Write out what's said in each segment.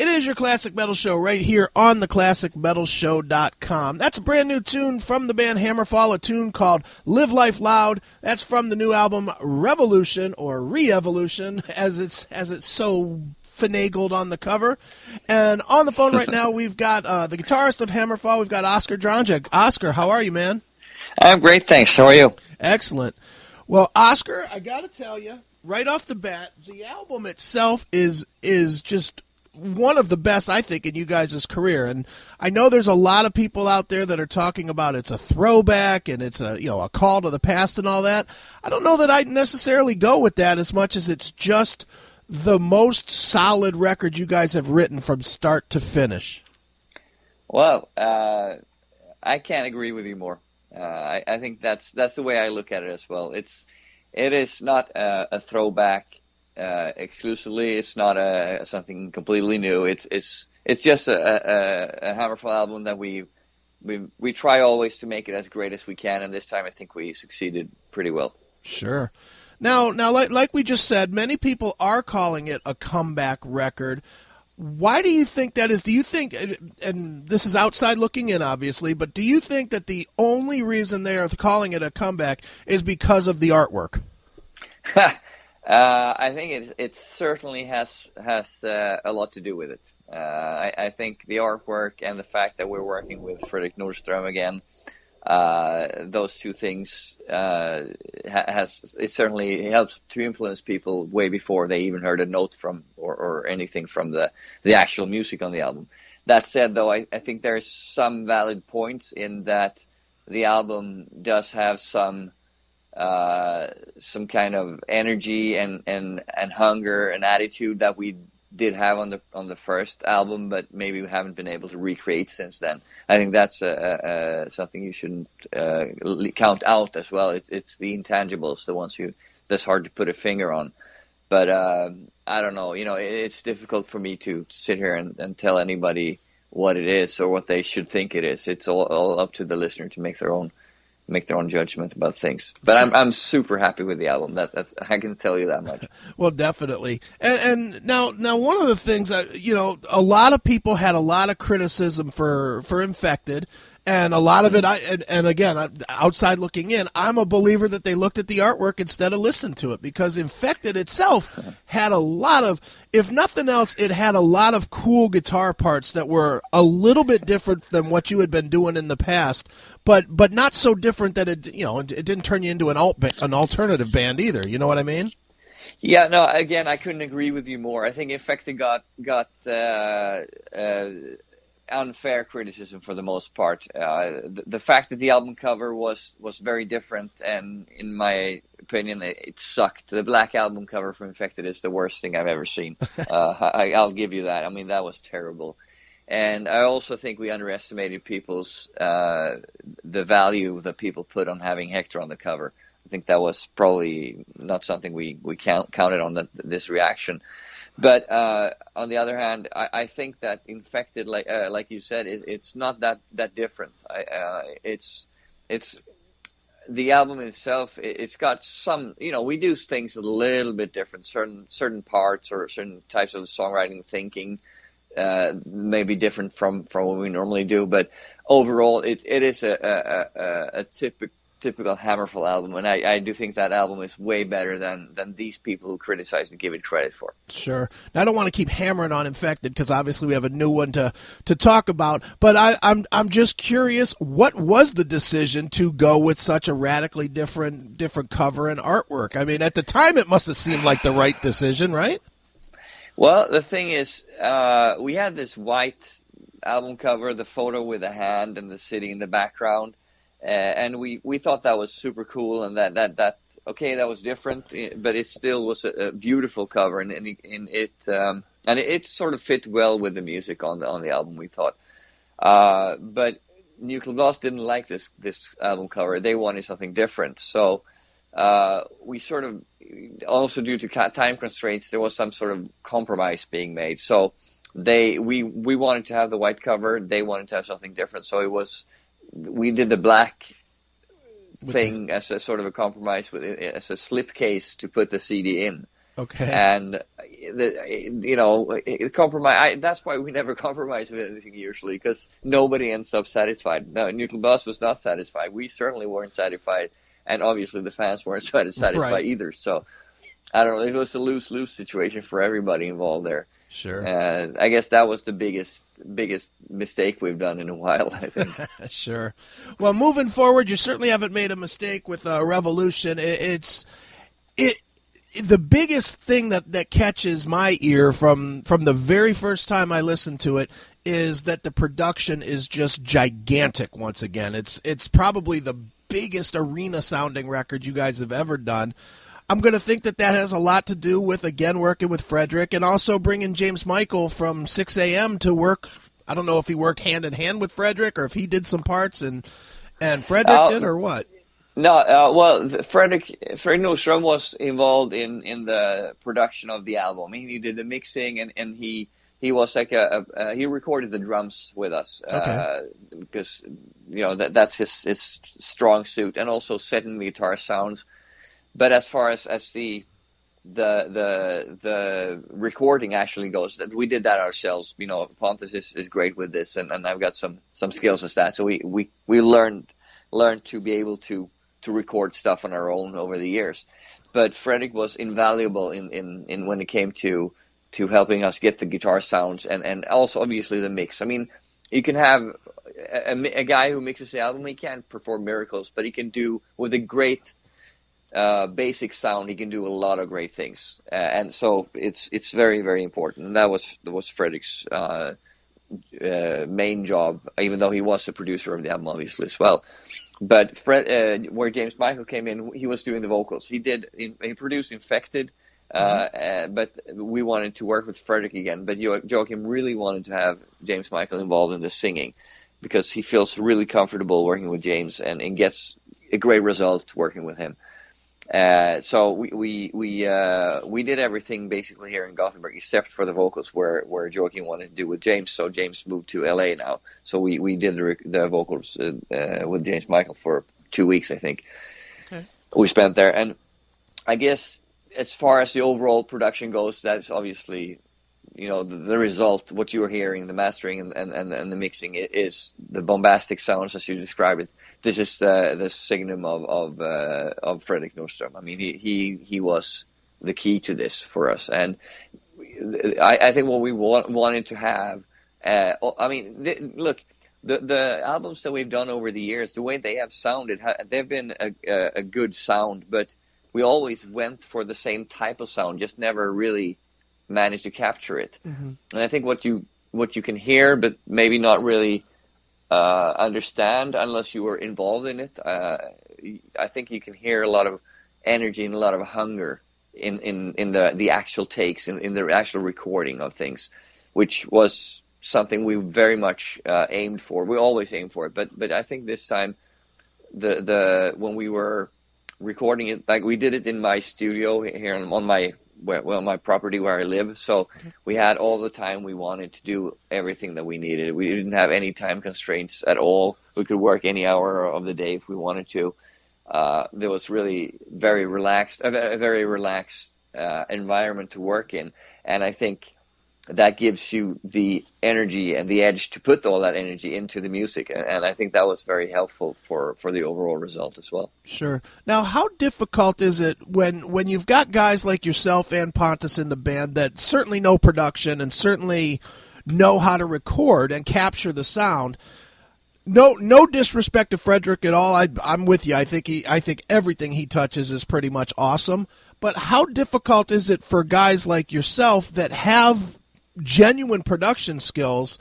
It is your Classic Metal Show right here on the ClassicMetalShow.com. That's a brand new tune from the band Hammerfall, a tune called Live Life Loud. That's from the new album Revolution, or Re-Evolution, as it's so finagled on the cover. And on the phone right now, we've got the guitarist of Hammerfall. We've got Oscar Dronjak. Oscar, how are you, man? I'm great, thanks. How are you? Excellent. Well, Oscar, I got to tell you, right off the bat, the album itself is just one of the best, I think, in you guys' career. And I know there's a lot of people out there that are talking about it's a throwback and it's a call to the past and all that. I don't know that I'd necessarily go with that as much as it's just the most solid record you guys have written from start to finish. Well, I can't agree with you more. I think that's the way I look at it as well. It is not a throwback exclusively. It's not something completely new. It's just a Hammerfall album that we try always to make it as great as we can, and this time I think we succeeded pretty well. Sure. Now, like we just said, many people are calling it a comeback record. Why do you think that is? Do you think, and this is outside looking in, obviously, but do you think that the only reason they are calling it a comeback is because of the artwork? I think it certainly has a lot to do with it. I think the artwork and the fact that we're working with Fredrik Nordström again, those two things it certainly helps to influence people way before they even heard a note from or anything from the actual music on the album. That said, though, I think there's some valid points in that the album does have some kind of energy and hunger and attitude that we did have on the first album, but maybe we haven't been able to recreate since then. I think that's something you shouldn't count out as well. It's the intangibles, the ones that's hard to put a finger on. But I don't know. It's difficult for me to sit here and tell anybody what it is or what they should think it is. It's all up to the listener to make their own judgment about things. But I'm super happy with the album. That's I can tell you that much. Well, definitely. And now one of the things that, a lot of people had a lot of criticism for Infected, and a lot of it, and again, outside looking in, I'm a believer that they looked at the artwork instead of listened to it, because Infected itself had a lot of, if nothing else, it had a lot of cool guitar parts that were a little bit different than what you had been doing in the past, but not so different that it didn't turn you into an alternative band either. You know what I mean? Yeah, no, again, I couldn't agree with you more. I think Infected got unfair criticism for the most part. The fact that the album cover was very different, and in my opinion, it sucked. The black album cover for Infected is the worst thing I've ever seen. I'll give you that. I mean, that was terrible. And I also think we underestimated the value that people put on having Hector on the cover. I think that was probably not something we counted on this reaction. But on the other hand, I think that Infected, like you said, it's not that different. It's the album itself. It's got some, we do things a little bit different. Certain parts or certain types of songwriting thinking may be different from what we normally do. But overall, it is a typical Hammerfall album, and I do think that album is way better than these people who criticize and give it credit for. Sure. Now, I don't want to keep hammering on Infected because obviously we have a new one to talk about, but I'm just curious, what was the decision to go with such a radically different cover and artwork? I mean, at the time it must have seemed like the right decision, right? Well, the thing is, we had this white album cover, the photo with a hand and the city in the background. And we thought that was super cool, and that was different, but it still was a beautiful cover, and it sort of fit well with the music on the album, we thought. But Nuclear Blast didn't like this album cover; they wanted something different. So we sort of, also due to time constraints, there was some sort of compromise being made. So we wanted to have the white cover, they wanted to have something different. So we did the black thing as a sort of a compromise, as a slipcase to put the CD in. Okay. And compromise. That's why we never compromise with anything usually, because nobody ends up satisfied. No, Neutral Bus was not satisfied. We certainly weren't satisfied, and obviously the fans weren't satisfied Right. either. So I don't know. It was a lose-lose situation for everybody involved there. Sure. And I guess that was the biggest mistake we've done in a while, I think. Sure. Well, moving forward, you certainly haven't made a mistake with Revolution. The biggest thing that catches my ear from the very first time I listened to it is that the production is just gigantic. Once again, it's probably the biggest arena sounding record you guys have ever done. I'm going to think that has a lot to do with, again, working with Frederick and also bringing James Michael from 6 a.m. to work. I don't know if he worked hand in hand with Frederick or if he did some parts and Frederick did, or what. No, well, Fredrik Nordström was involved in the production of the album. He did the mixing, and he was like he recorded the drums with us, because that's his strong suit, and also setting the guitar sounds. But as far as the recording actually goes, that we did that ourselves. Pontus is great with this, and I've got some skills as that. So we learned to be able to record stuff on our own over the years. But Fredrik was invaluable in when it came to helping us get the guitar sounds and also obviously the mix. I mean, you can have a guy who mixes the album. He can't perform miracles, but he can do with a great basic sound. He can do a lot of great things, and so it's very, very important. And that was Fredrik's main job, even though he was the producer of the album, obviously, as well. But where James Michael came in, he was doing the vocals. He produced Infected, but we wanted to work with Fredrik again. But Joachim really wanted to have James Michael involved in the singing, because he feels really comfortable working with James and gets a great result working with him. So we did everything basically here in Gothenburg except for the vocals, where Joachim wanted to do with James. So James moved to LA now. So we did the vocals with James Michael for 2 weeks, I think. Okay. We spent there, and I guess as far as the overall production goes, that's obviously the result. What you're hearing, the mastering and the mixing, is the bombastic sounds as you describe it. This is the signum of Fredrik Nordström. I mean, he was the key to this for us, and I think what we wanted to have. Look, the albums that we've done over the years, the way they have sounded, they've been a good sound, but we always went for the same type of sound, just never really managed to capture it. Mm-hmm. And I think what you can hear, but maybe not really understand unless you were involved in it. I think you can hear a lot of energy and a lot of hunger in the actual takes, in the actual recording of things, which was something we very much aimed for. We always aim for it, but I think this time when we were recording it, like we did it in my studio here on my property where I live. So we had all the time we wanted to do everything that we needed. We didn't have any time constraints at all. We could work any hour of the day if we wanted to. There was really a very relaxed environment to work in. And I think that gives you the energy and the edge to put all that energy into the music. And I think that was very helpful for the overall result as well. Sure. Now, how difficult is it when you've got guys like yourself and Pontus in the band that certainly know production and certainly know how to record and capture the sound? No disrespect to Frederick at all. I'm with you. I think everything he touches is pretty much awesome. But how difficult is it for guys like yourself that have genuine production skills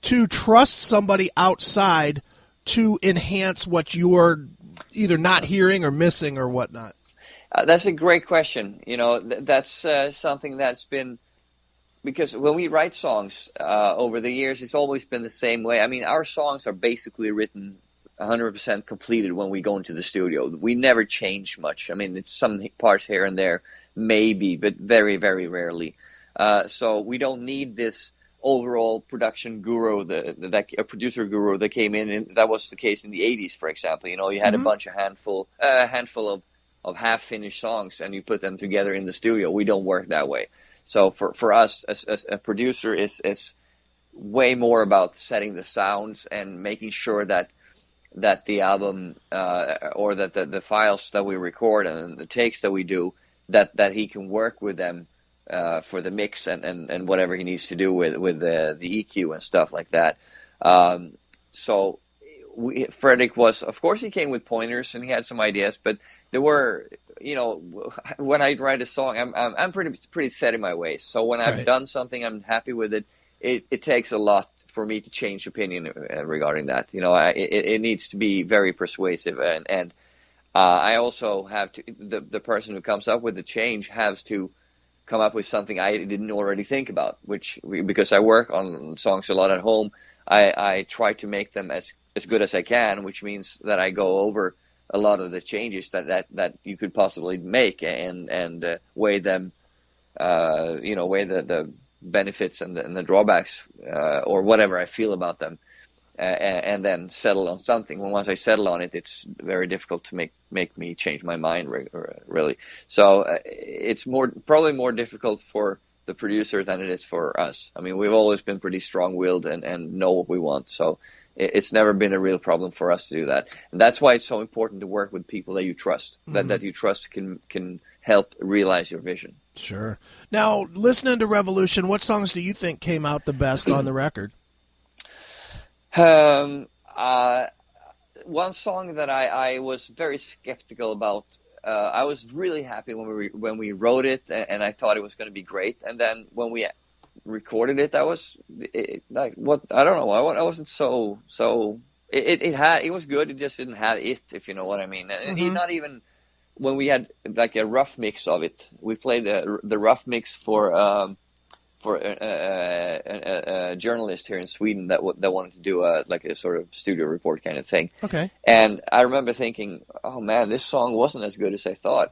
to trust somebody outside to enhance what you're either not hearing or missing or whatnot? That's a great question. That's something that's been, because when we write songs over the years, it's always been the same way. I mean, our songs are basically written 100% completed when we go into the studio. We never change much. I mean, it's some parts here and there, maybe, but very, very rarely. So we don't need this overall production guru, a producer guru that came in, and that was the case in the 80s, for example. You had a handful of of half-finished songs and you put them together in the studio. We don't work that way. So for us, as a producer, is way more about setting the sounds and making sure that the album or that the files that we record and the takes that we do, that he can work with them for the mix and whatever he needs to do with the EQ and stuff like that. So Fredrik was, of course, he came with pointers and he had some ideas, but there were, when I write a song, I'm pretty set in my ways. So when I've done something, I'm happy with it. It takes a lot for me to change opinion regarding that. It needs to be very persuasive, and I also have to, the person who comes up with the change has to come up with something I didn't already think about, because I work on songs a lot at home, I try to make them as good as I can, which means that I go over a lot of the changes that you could possibly make and weigh them, weigh the benefits and the drawbacks or whatever I feel about them, and then settle on something. Once I settle on it, it's very difficult to make me change my mind, really. So it's probably more difficult for the producer than it is for us. I mean, we've always been pretty strong-willed and know what we want, so it's never been a real problem for us to do that. And that's why it's so important to work with people that you trust, that you trust can help realize your vision. Sure. Now, listening to Revolution, what songs do you think came out the best on the record? One song that I was very skeptical about. I was really happy when we wrote it, and I thought it was going to be great. And then when we recorded it, I was like, what? I don't know. I wasn't so. It was good. It just didn't have it, if you know what I mean. And not even when we had like a rough mix of it. We played the rough mix for a journalist here in Sweden that wanted to do a sort of studio report kind of thing. Okay. And I remember thinking, oh man, this song wasn't as good as I thought.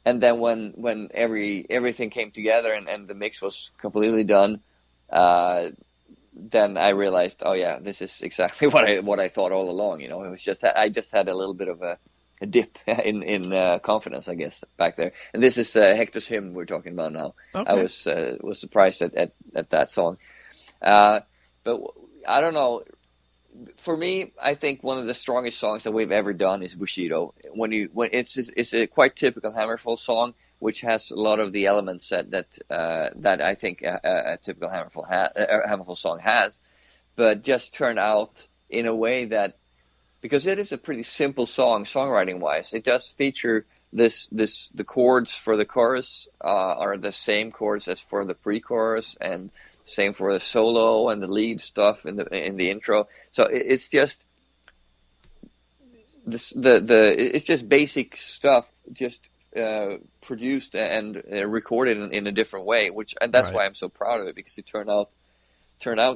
And then when everything came together and the mix was completely done, then I realized, oh yeah, this is exactly what I thought all along. It was just I just had a little bit of a dip in confidence, I guess, back there. And this is Hector's Hymn we're talking about now. Okay. I was surprised at that song, but I don't know. For me, I think one of the strongest songs that we've ever done is Bushido. When it's a quite typical Hammerfall song, which has a lot of the elements that I think a typical Hammerfall song has, but just turned out in a way that, because it is a pretty simple song songwriting wise, it does feature the chords for the chorus are the same chords as for the pre-chorus, and same for the solo and the lead stuff in the intro. So it's just it's just basic stuff, just produced and recorded in a different way, and that's why I'm so proud of it, because it turned out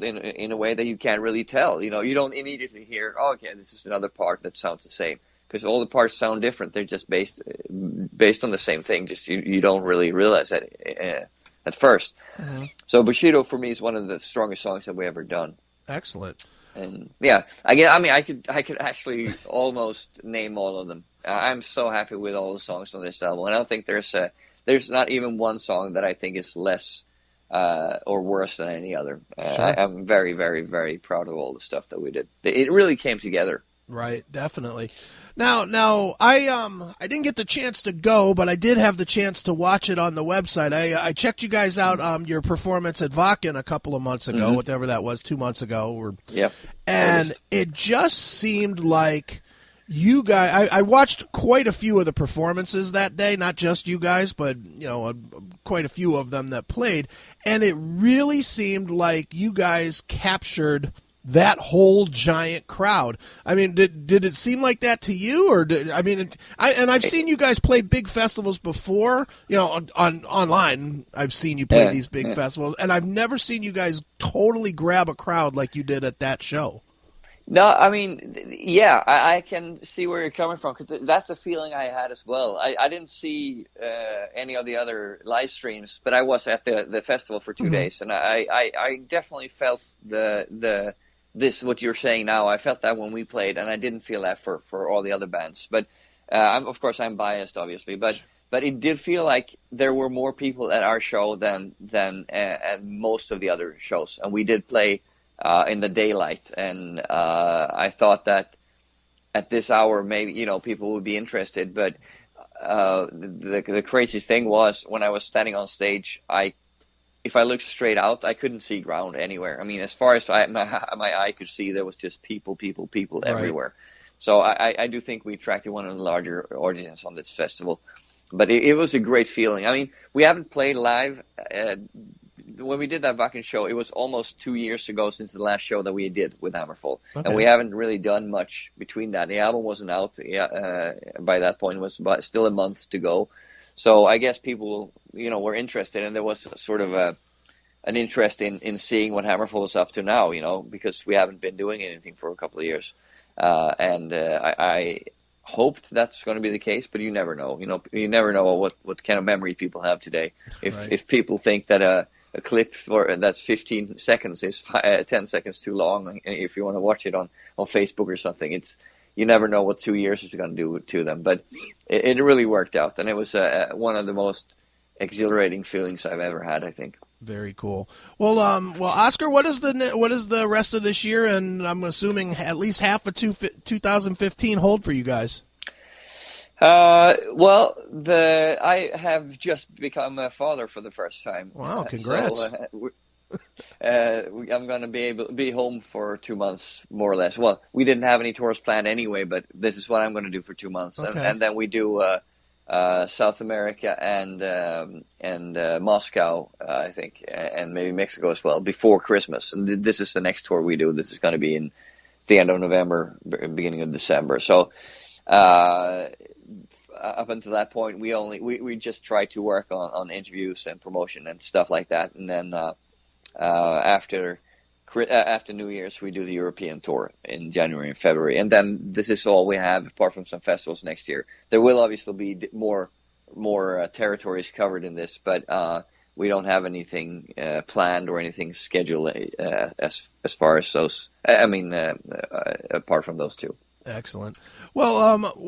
in a way that you can't really tell. You don't immediately hear, oh, okay, this is another part that sounds the same, because all the parts sound different. They're just based on the same thing. Just you don't really realize that at first. Mm-hmm. So Bushido for me is one of the strongest songs that we've ever done. Excellent. And yeah, I could actually almost name all of them. I'm so happy with all the songs on this album, and I don't think there's not even one song that I think is less or worse than any other. Sure. I'm very, very, very proud of all the stuff that we did. It really came together. Right, definitely. Now, I didn't get the chance to go, but I did have the chance to watch it on the website. I checked you guys out, your performance at Wacken a couple of months ago, whatever that was, 2 months ago. Yep. And it just seemed like you guys. I watched quite a few of the performances that day, not just you guys, but quite a few of them that played, and it really seemed like you guys captured that whole giant crowd. I mean, did it seem like that to you, or I've seen you guys play big festivals before, online. I've seen you play these big festivals, and I've never seen you guys totally grab a crowd like you did at that show. No, I mean, yeah, I can see where you're coming from, because that's a feeling I had as well. I didn't see any of the other live streams, but I was at the festival for 2 days, and I definitely felt what you're saying now. I felt that when we played, and I didn't feel that for all the other bands. But Of course, I'm biased, obviously, but it did feel like there were more people at our show than at most of the other shows, and we did play in the daylight, and I thought that at this hour maybe people would be interested, but the crazy thing was when I was standing on stage, if I looked straight out, I couldn't see ground anywhere. I mean, as far as my eye could see, there was just people Right. everywhere. So I do think we attracted one of the larger audiences on this festival. But it was a great feeling. I mean, we haven't played live. When we did that Wacken show, it was almost 2 years ago since the last show that we did with Hammerfall. Okay. And we haven't really done much between that. The album wasn't out by that point. It was still a month to go. So I guess people, were interested, and there was sort of an interest in seeing what Hammerfall is up to now, because we haven't been doing anything for a couple of years. And I hoped that's going to be the case, but you never know. You never know what kind of memory people have today. If people think that a clip that's 15 seconds is 10 seconds too long, if you want to watch it on Facebook or something, you never know what 2 years is going to do to them. But it really worked out, and it was one of the most exhilarating feelings I've ever had, I think. Very cool. Well, Oscar, what is the rest of this year, and I'm assuming at least half of 2015 hold for you guys? Well, I have just become a father for the first time. Wow, congrats! I'm going to be home for 2 months, more or less. Well, we didn't have any tours planned anyway, but this is what I'm going to do for 2 months, Okay. and then we do South America and Moscow, I think, and maybe Mexico as well before Christmas. And this is the next tour we do. This is going to be in the end of November, beginning of December. So up until that point, we just try to work on interviews and promotion and stuff like that, and then after New Year's, we do the European tour in January and February, and then this is all we have apart from some festivals next year. There will obviously be more territories covered in this, but we don't have anything planned or anything scheduled as far as those. Apart from those two. Excellent. Well,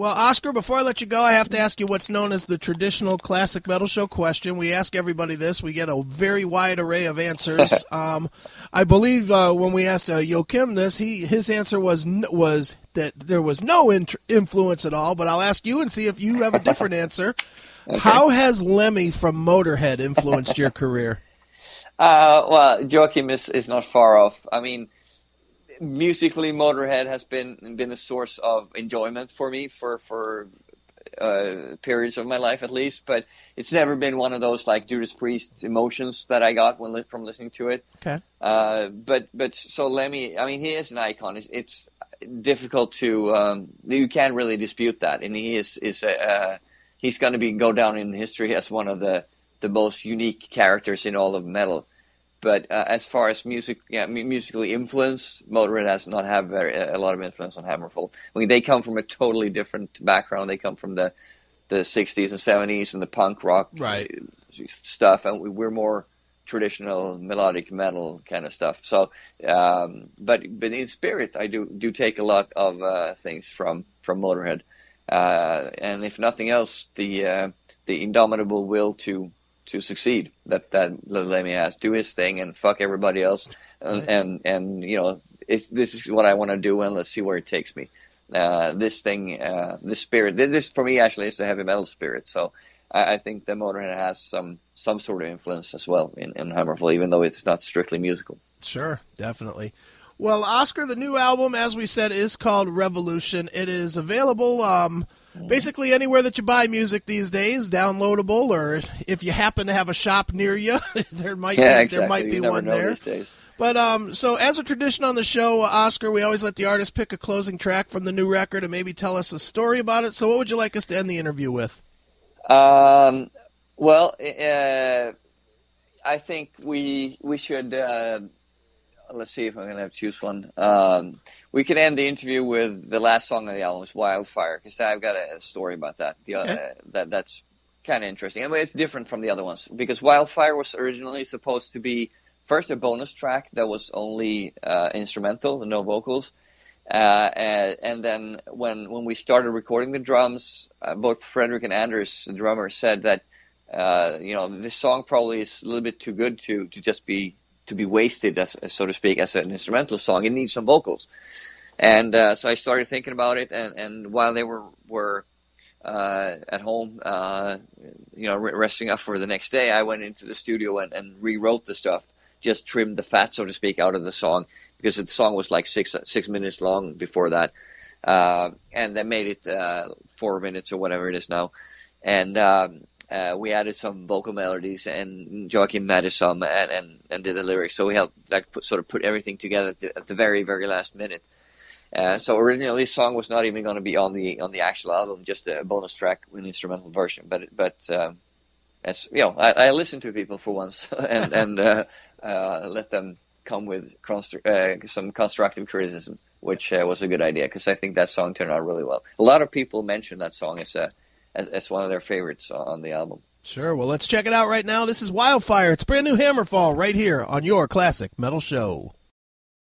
Oscar, before I let you go, I have to ask you what's known as the traditional classic metal show question. We ask everybody this. We get a very wide array of answers. I believe when we asked Joachim this, his answer was that there was no influence at all. But I'll ask you and see if you have a different answer. Okay. How has Lemmy from Motorhead influenced your career? Well, Joachim is not far off. I mean, musically, Motorhead has been a source of enjoyment for me for periods of my life at least, but it's never been one of those like Judas Priest emotions that I got from listening to it. Okay. But so Lemmy, I mean, he is an icon. It's difficult to you can't really dispute that, and he's going to go down in history as one of the most unique characters in all of metal. But as far as musically influence, Motorhead has not had a lot of influence on Hammerfall. I mean, they come from a totally different background. They come from the 60s and 70s and the punk rock stuff, and we're more traditional melodic metal kind of stuff. So, but in spirit, I do take a lot of things from Motorhead, and if nothing else, the indomitable will to succeed that Lemmy has, do his thing and fuck everybody else, and this is what I want to do, and let's see where it takes me. This spirit, this for me actually is the heavy metal spirit. So I think that Motorhead has some sort of influence as well in Hammerfall, even though it's not strictly musical. Sure, definitely. Well, Oscar, the new album, as we said, is called Revolution. It is available basically anywhere that you buy music these days, downloadable, or if you happen to have a shop near you, there might be one there. These days. But so as a tradition on the show, Oscar, we always let the artist pick a closing track from the new record and maybe tell us a story about it. So what would you like us to end the interview with? Well, I think we should... let's see if I'm going to have to choose one. We can end the interview with the last song on the album, is Wildfire, because I've got a story about that. That's kind of interesting. I mean, it's different from the other ones, because Wildfire was originally supposed to be first a bonus track that was only instrumental, no vocals, And then when we started recording the drums, both Frederick and Anders, the drummer, said that this song probably is a little bit too good to just be wasted, as so to speak, as an instrumental song. It needs some vocals. And so I started thinking about it, and while they were at home, resting up for the next day, I went into the studio and rewrote the stuff, just trimmed the fat, so to speak, out of the song, because the song was like 6 minutes long before that, and they made it 4 minutes or whatever it is now, and we added some vocal melodies, and Joachim added some, and did the lyrics. So we helped put everything together at the very, very last minute. So originally, this song was not even going to be on the actual album, just a bonus track with an instrumental version. But as you know, I listened to people for once and let them come with some constructive criticism, which was a good idea, because I think that song turned out really well. A lot of people mention that song as one of their favorites on the album. Sure. Well, let's check it out right now. This is Wildfire. It's brand new Hammerfall right here on your Classic Metal Show.